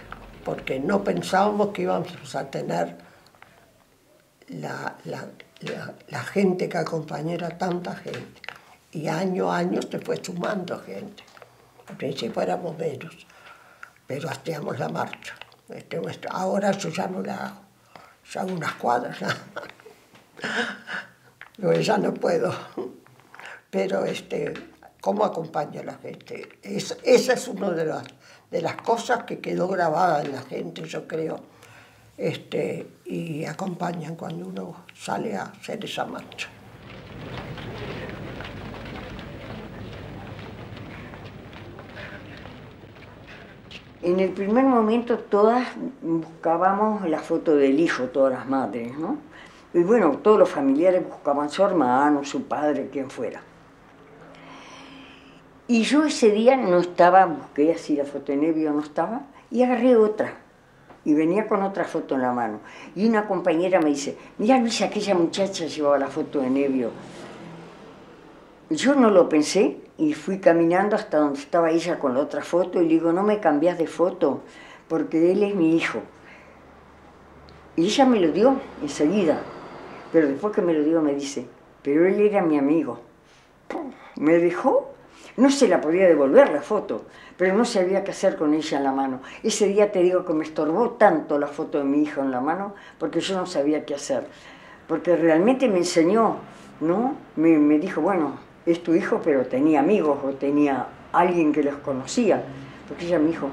porque no pensábamos que íbamos a tener la gente que acompañara a tanta gente. Y año a año se fue sumando gente. Al principio éramos menos, pero hacíamos la marcha. Ahora yo ya no la hago, ya hago unas cuadras nada más. Yo ya no puedo, pero cómo acompaña a la gente. Esa es una de las cosas que quedó grabada en la gente, yo creo, y acompañan cuando uno sale a hacer esa marcha. En el primer momento todas buscábamos la foto del hijo, todas las madres, ¿no? Y bueno, todos los familiares buscaban su hermano, su padre, quien fuera. Y yo ese día no estaba, busqué así la foto de Nevio, no estaba, y agarré otra. Y venía con otra foto en la mano. Y una compañera me dice, mira Luisa, aquella muchacha llevaba la foto de Nevio. Yo no lo pensé y fui caminando hasta donde estaba ella con la otra foto y le digo, no me cambias de foto, porque él es mi hijo. Y ella me lo dio enseguida, pero después que me lo dio me dice, pero él era mi amigo. Me dejó. No se la podía devolver la foto, pero no sabía qué hacer con ella en la mano. Ese día te digo que me estorbó tanto la foto de mi hijo en la mano, porque yo no sabía qué hacer. Porque realmente me enseñó, ¿no? Me dijo, bueno, es tu hijo, pero tenía amigos o tenía alguien que los conocía. Porque ella me dijo,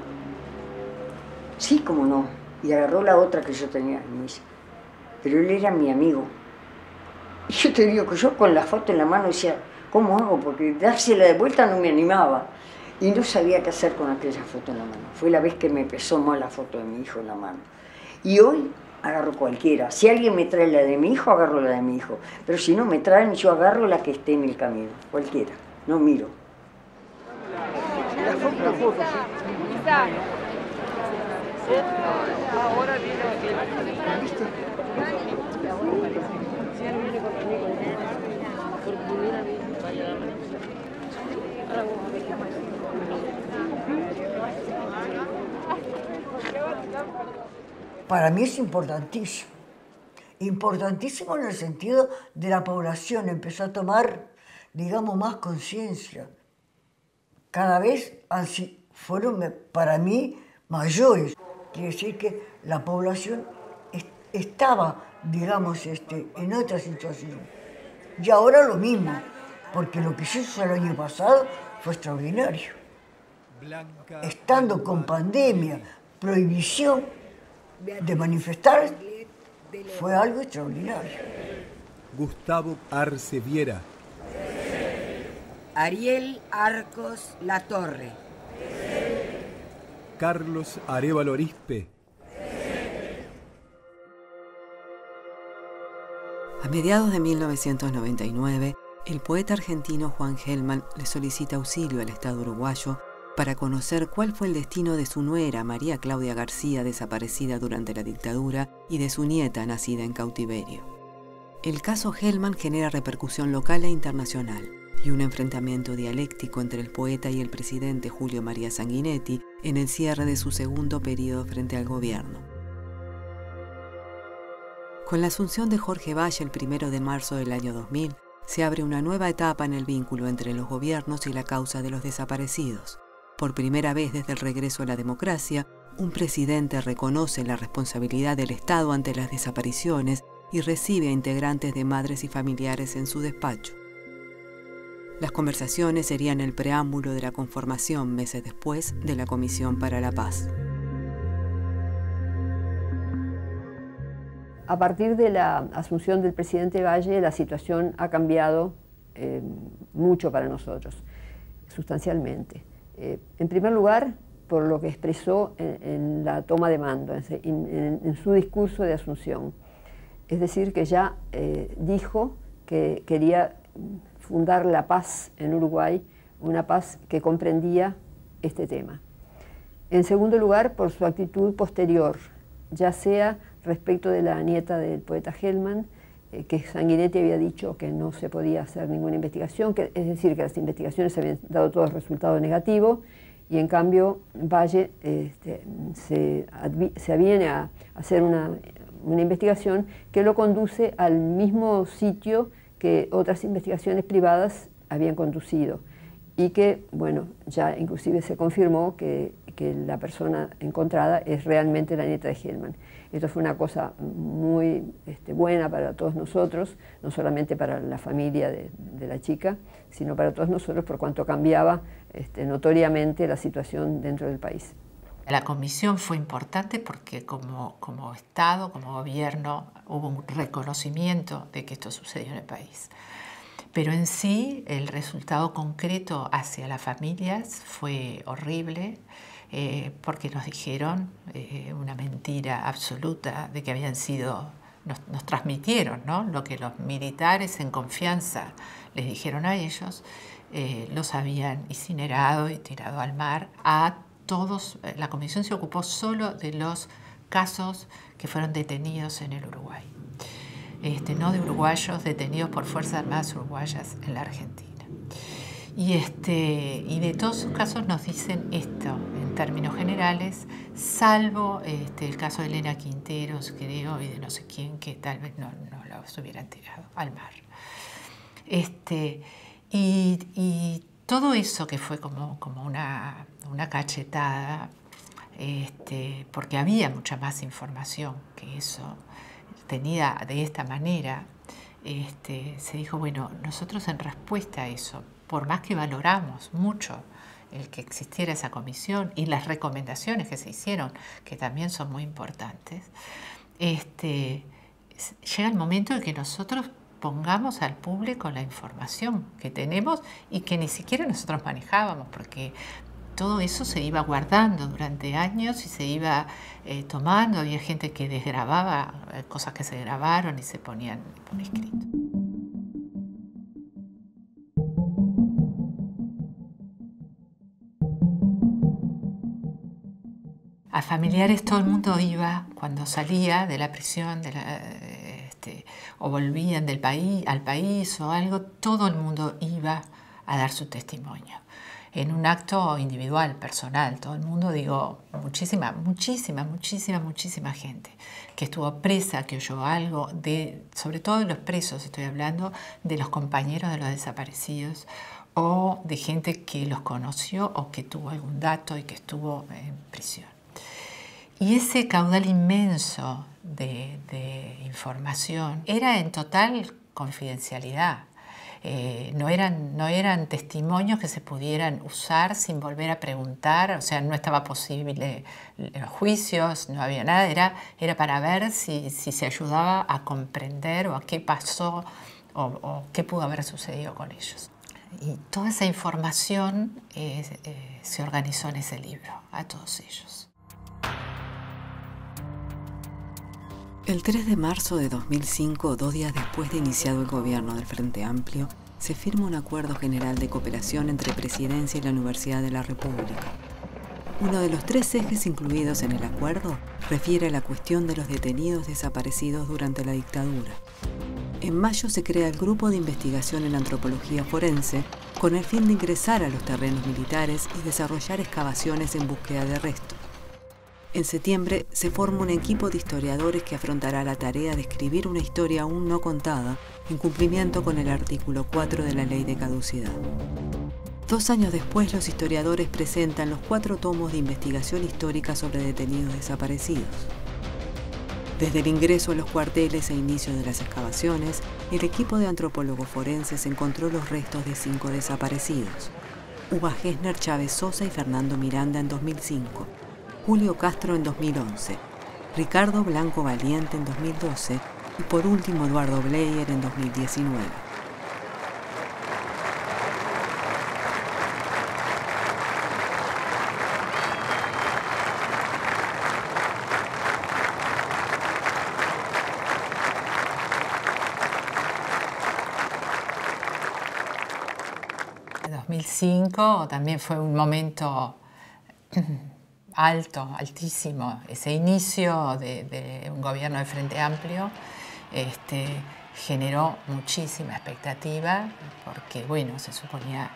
sí, cómo no. Y agarró la otra que yo tenía y me dice, pero él era mi amigo. Y yo te digo que yo con la foto en la mano decía, ¿cómo hago? Porque dársela de vuelta no me animaba. Y no sabía qué hacer con aquella foto en la mano. Fue la vez que me pesó más la foto de mi hijo en la mano. Y hoy agarro cualquiera. Si alguien me trae la de mi hijo, agarro la de mi hijo. Pero si no me traen, yo agarro la que esté en el camino, cualquiera. No miro. Para mí es importantísimo. Importantísimo en el sentido de la población. Empezó a tomar, digamos, más conciencia. Cada vez fueron, para mí, mayores. Quiere decir que la población estaba, digamos, en otra situación. Y ahora lo mismo, porque lo que se hizo el año pasado fue extraordinario. Estando con pandemia, prohibición de manifestar, fue algo extraordinario. Gustavo Arce Viera. Ariel Arcos Latorre. Carlos Arévalo Arispe. A mediados de 1999, el poeta argentino Juan Gelman le solicita auxilio al Estado uruguayo para conocer cuál fue el destino de su nuera, María Claudia García, desaparecida durante la dictadura, y de su nieta, nacida en cautiverio. El caso Gelman genera repercusión local e internacional, y un enfrentamiento dialéctico entre el poeta y el presidente Julio María Sanguinetti en el cierre de su segundo periodo frente al gobierno. Con la asunción de Jorge Valle el 1 de marzo del año 2000, se abre una nueva etapa en el vínculo entre los gobiernos y la causa de los desaparecidos. Por primera vez desde el regreso a la democracia, un presidente reconoce la responsabilidad del Estado ante las desapariciones y recibe a integrantes de madres y familiares en su despacho. Las conversaciones serían el preámbulo de la conformación, meses después, de la Comisión para la Paz. A partir de la asunción del presidente Valle, la situación ha cambiado mucho para nosotros, sustancialmente. En primer lugar, por lo que expresó en la toma de mando, en su discurso de asunción. Es decir, que ya dijo que quería fundar la paz en Uruguay, una paz que comprendía este tema. En segundo lugar, por su actitud posterior, ya sea respecto de la nieta del poeta Gelman, que Sanguinetti había dicho que no se podía hacer ninguna investigación, es decir, que las investigaciones habían dado todos resultados negativos, y en cambio Valle se aviene a hacer una investigación que lo conduce al mismo sitio que otras investigaciones privadas habían conducido, y que, bueno, ya inclusive se confirmó que la persona encontrada es realmente la nieta de Gelman. Esto fue una cosa muy buena para todos nosotros, no solamente para la familia de la chica, sino para todos nosotros por cuanto cambiaba notoriamente la situación dentro del país. La comisión fue importante porque como Estado, como gobierno, hubo un reconocimiento de que esto sucedió en el país. Pero en sí, el resultado concreto hacia las familias fue horrible, porque nos dijeron una mentira absoluta de que habían sido, nos transmitieron, ¿no? Lo que los militares en confianza les dijeron a ellos, los habían incinerado y tirado al mar a todos. La comisión se ocupó solo de los casos que fueron detenidos en el Uruguay, no de uruguayos detenidos por Fuerzas Armadas uruguayas en la Argentina. Y de todos sus casos nos dicen esto, en términos generales, salvo el caso de Elena Quinteros, creo, y de no sé quién, que tal vez no los hubieran tirado al mar. Y todo eso que fue como una cachetada, porque había mucha más información que eso, tenida de esta manera, se dijo, bueno, nosotros en respuesta a eso, por más que valoramos mucho el que existiera esa comisión y las recomendaciones que se hicieron, que también son muy importantes, llega el momento de que nosotros pongamos al público la información que tenemos y que ni siquiera nosotros manejábamos, porque todo eso se iba guardando durante años y se iba tomando. Había gente que desgrababa cosas que se grabaron y se ponían por escrito. A familiares todo el mundo iba cuando salía de la prisión, o volvían del país, al país o algo, todo el mundo iba a dar su testimonio. En un acto individual, personal, todo el mundo, digo, muchísima gente que estuvo presa, que oyó algo, sobre todo de los presos, estoy hablando de los compañeros de los desaparecidos, o de gente que los conoció o que tuvo algún dato y que estuvo en prisión. Y ese caudal inmenso de información era en total confidencialidad. No eran testimonios que se pudieran usar sin volver a preguntar, o sea, no estaba posible los juicios, no había nada, era para ver si se ayudaba a comprender o a qué pasó o qué pudo haber sucedido con ellos. Y toda esa información se organizó en ese libro, a todos ellos. El 3 de marzo de 2005, 2 días después de iniciado el gobierno del Frente Amplio, se firma un acuerdo general de cooperación entre Presidencia y la Universidad de la República. Uno de los 3 ejes incluidos en el acuerdo refiere a la cuestión de los detenidos desaparecidos durante la dictadura. En mayo se crea el Grupo de Investigación en Antropología Forense con el fin de ingresar a los terrenos militares y desarrollar excavaciones en búsqueda de restos. En septiembre se forma un equipo de historiadores que afrontará la tarea de escribir una historia aún no contada en cumplimiento con el artículo 4 de la Ley de Caducidad. 2 años después, los historiadores presentan los 4 tomos de investigación histórica sobre detenidos desaparecidos. Desde el ingreso a los cuarteles e inicio de las excavaciones, el equipo de antropólogos forenses encontró los restos de 5 desaparecidos: Uva Gessner, Chávez Sosa y Fernando Miranda en 2005. Julio Castro en 2011, Ricardo Blanco Valiente en 2012 y por último Eduardo Bleyer en 2019. En 2005 también fue un momento altísimo, ese inicio de un gobierno de Frente Amplio generó muchísima expectativa porque, bueno, se suponía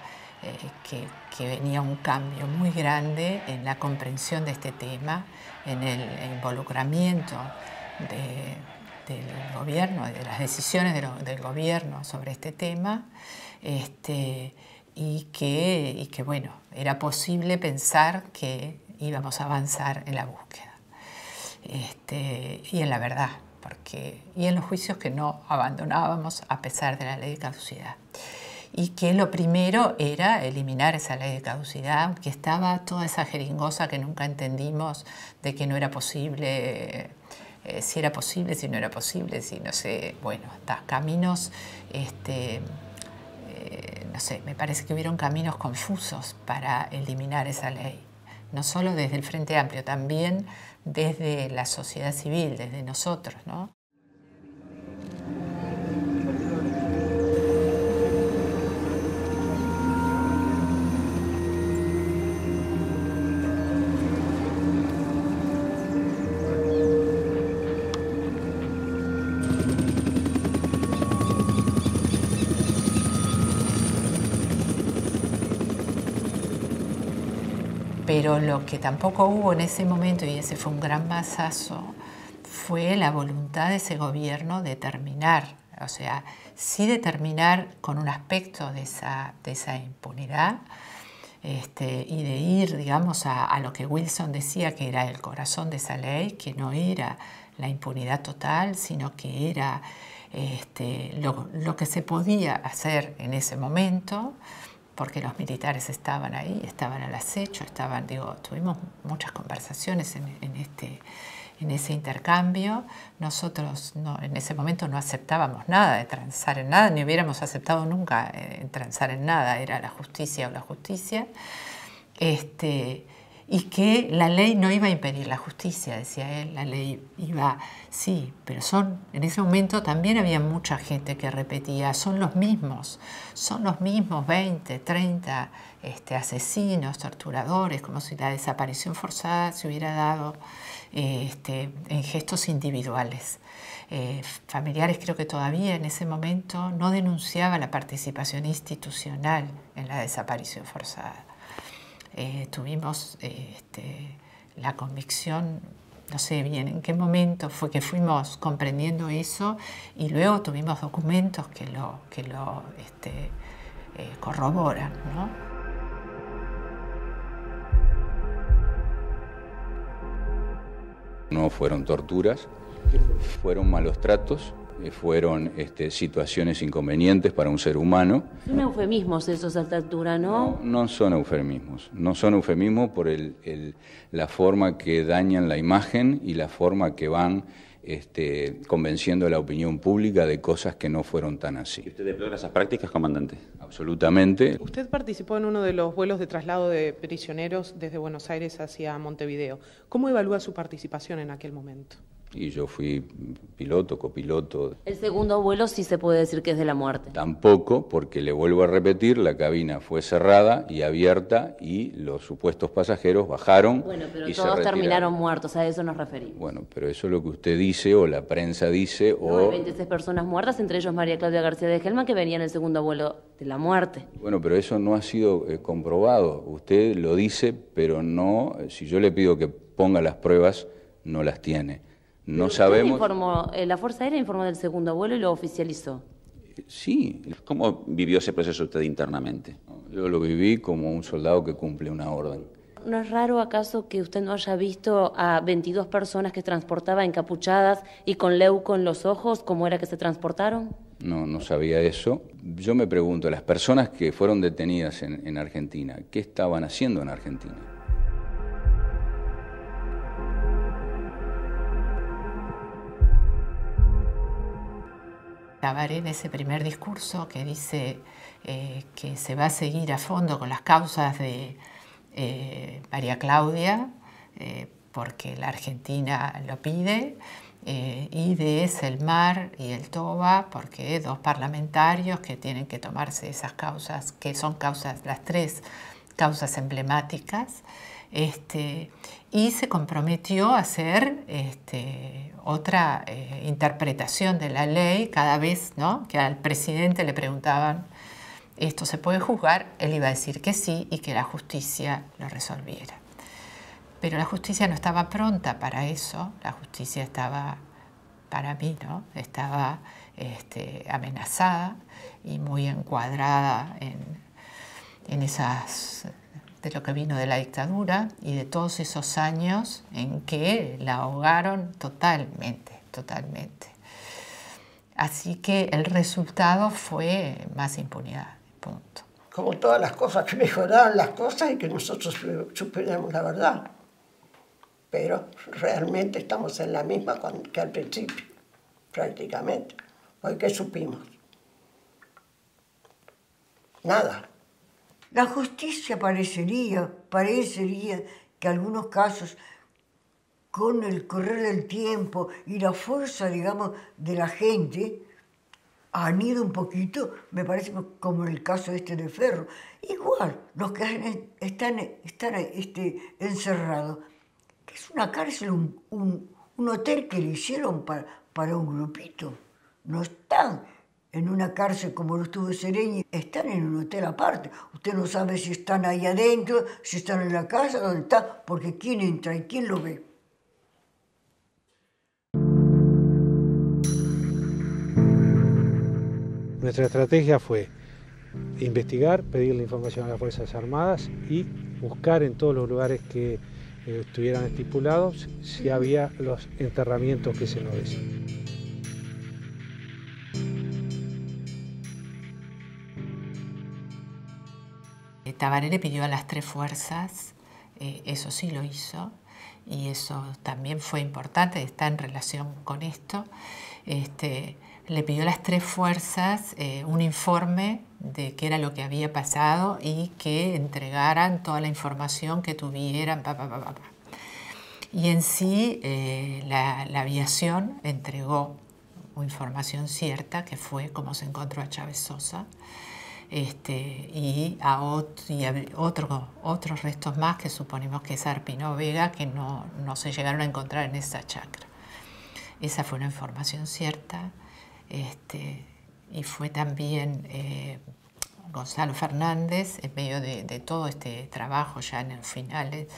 que venía un cambio muy grande en la comprensión de este tema, en el involucramiento del gobierno, de las decisiones del gobierno sobre este tema, y que, bueno, era posible pensar que íbamos a avanzar en la búsqueda y en la verdad, y en los juicios que no abandonábamos a pesar de la ley de caducidad. Y que lo primero era eliminar esa ley de caducidad, aunque estaba toda esa jeringosa que nunca entendimos de que no era posible, si era posible, si no era posible, si no sé, bueno, hasta caminos, no sé, me parece que hubieron caminos confusos para eliminar esa ley. No solo desde el Frente Amplio, también desde la sociedad civil, desde nosotros, ¿no? Pero lo que tampoco hubo en ese momento, y ese fue un gran masazo, fue la voluntad de ese gobierno de terminar, o sea, sí de terminar con un aspecto de esa impunidad y de ir, digamos, a lo que Wilson decía que era el corazón de esa ley, que no era la impunidad total, sino que era lo que se podía hacer en ese momento, porque los militares estaban ahí, estaban al acecho, tuvimos muchas conversaciones en ese intercambio. Nosotros en ese momento no aceptábamos nada de transar en nada, ni hubiéramos aceptado nunca transar en nada, era la justicia o la justicia. y que la ley no iba a impedir la justicia, decía él, la ley iba, sí, pero en ese momento también había mucha gente que repetía, son los mismos 20, 30 asesinos, torturadores, como si la desaparición forzada se hubiera dado en gestos individuales. Familiares creo que todavía en ese momento no denunciaba la participación institucional en la desaparición forzada. Tuvimos la convicción, no sé bien en qué momento fue que fuimos comprendiendo eso, y luego tuvimos documentos que lo corroboran, ¿no? No fueron torturas, fueron malos tratos, fueron situaciones inconvenientes para un ser humano. Son eufemismos esos a esta altura, ¿no? No son eufemismos. No son eufemismos por la forma que dañan la imagen y la forma que van convenciendo a la opinión pública de cosas que no fueron tan así. ¿Usted deplora esas prácticas, comandante? Absolutamente. Usted participó en uno de los vuelos de traslado de prisioneros desde Buenos Aires hacia Montevideo. ¿Cómo evalúa su participación en aquel momento? Y yo fui piloto, copiloto. El segundo vuelo sí se puede decir que es de la muerte. Tampoco, porque le vuelvo a repetir, la cabina fue cerrada y abierta y los supuestos pasajeros bajaron. Bueno, pero y todos terminaron muertos, a eso nos referimos. Bueno, pero eso es lo que usted dice o la prensa dice no, hay 26 personas muertas, entre ellos María Claudia García de Gelman, que venía en el segundo vuelo de la muerte. Bueno, pero eso no ha sido comprobado. Usted lo dice, pero no, si yo le pido que ponga las pruebas, no las tiene. No sabemos. La Fuerza Aérea informó del segundo vuelo y lo oficializó. Sí. ¿Cómo vivió ese proceso usted internamente? Yo lo viví como un soldado que cumple una orden. ¿No es raro acaso que usted no haya visto a 22 personas que transportaba encapuchadas y con leuco en los ojos, cómo era que se transportaron? No, no sabía eso. Yo me pregunto, las personas que fueron detenidas en Argentina, ¿qué estaban haciendo en Argentina? Tabaré en ese primer discurso que dice que se va a seguir a fondo con las causas de María Claudia, porque la Argentina lo pide, y de Selmar y el Toba, porque dos parlamentarios que tienen que tomarse esas causas, que son causas, las tres causas emblemáticas, y se comprometió a hacer otra interpretación de la ley cada vez, ¿no?, que al presidente le preguntaban, ¿esto se puede juzgar? Él iba a decir que sí y que la justicia lo resolviera. Pero la justicia no estaba pronta para eso, la justicia estaba, para mí, ¿no?, estaba amenazada y muy encuadrada en esas, de lo que vino de la dictadura y de todos esos años en que la ahogaron totalmente. Así que el resultado fue más impunidad, punto. Como todas las cosas, que mejoraran las cosas y que nosotros supiéramos la verdad. Pero realmente estamos en la misma que al principio, prácticamente. Hoy, ¿qué supimos? Nada. La justicia parecería que algunos casos, con el correr del tiempo y la fuerza, digamos, de la gente, han ido un poquito, me parece, como en el caso de Ferro. Igual, los que están encerrados, que es una cárcel, un hotel que le hicieron para un grupito. No están en una cárcel como lo estuvo Sereñi, están en un hotel aparte. Usted no sabe si están ahí adentro, si están en la casa, dónde están, porque quién entra y quién lo ve. Nuestra estrategia fue investigar, pedirle información a las Fuerzas Armadas y buscar en todos los lugares que estuvieran estipulados si había los enterramientos que se nos decían. Tabaré le pidió a las tres fuerzas, eso sí lo hizo, y eso también fue importante, está en relación con esto. le pidió a las tres fuerzas un informe de qué era lo que había pasado y que entregaran toda la información que tuvieran. Y en sí la aviación entregó información cierta, que fue cómo se encontró a Chávez Sosa, y otros restos más que suponemos que es Arpino Vega, que no se llegaron a encontrar en esa chacra. Esa fue una información cierta. Y fue también Gonzalo Fernández, en medio de todo este trabajo, ya en el finales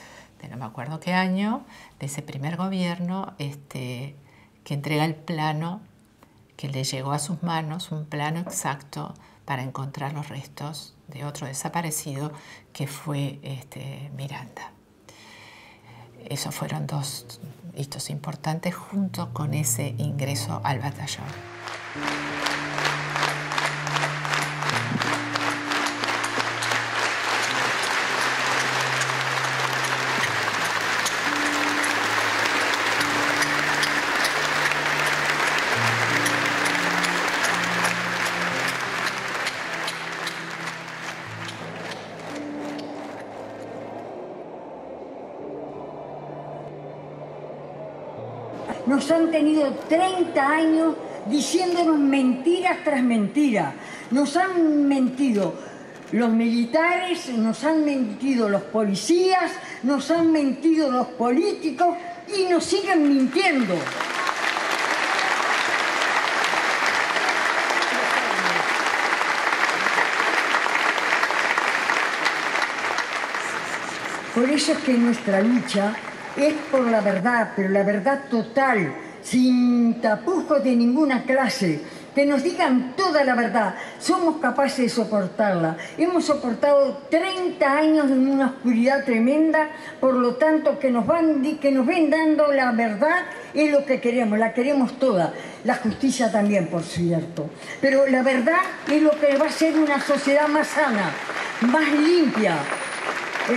de no me acuerdo qué año, de ese primer gobierno, que entrega el plano que le llegó a sus manos, un plano exacto para encontrar los restos de otro desaparecido que fue Miranda. Esos fueron dos hitos importantes junto con ese ingreso al batallón. Nos han tenido 30 años diciéndonos mentiras tras mentiras. Nos han mentido los militares, nos han mentido los policías, nos han mentido los políticos y nos siguen mintiendo. Por eso es que nuestra lucha es por la verdad, pero la verdad total, sin tapujos de ninguna clase, que nos digan toda la verdad. Somos capaces de soportarla. Hemos soportado 30 años en una oscuridad tremenda, por lo tanto que nos ven dando la verdad es lo que queremos, la queremos toda. La justicia también, por cierto. Pero la verdad es lo que va a ser una sociedad más sana, más limpia.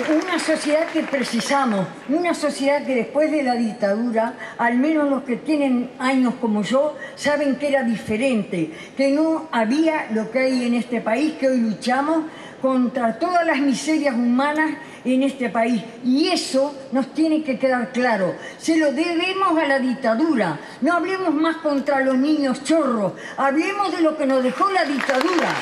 Una sociedad que precisamos, una sociedad que después de la dictadura, al menos los que tienen años como yo, saben que era diferente, que no había lo que hay en este país, que hoy luchamos contra todas las miserias humanas en este país. Y eso nos tiene que quedar claro. Se lo debemos a la dictadura. No hablemos más contra los niños chorros, hablemos de lo que nos dejó la dictadura.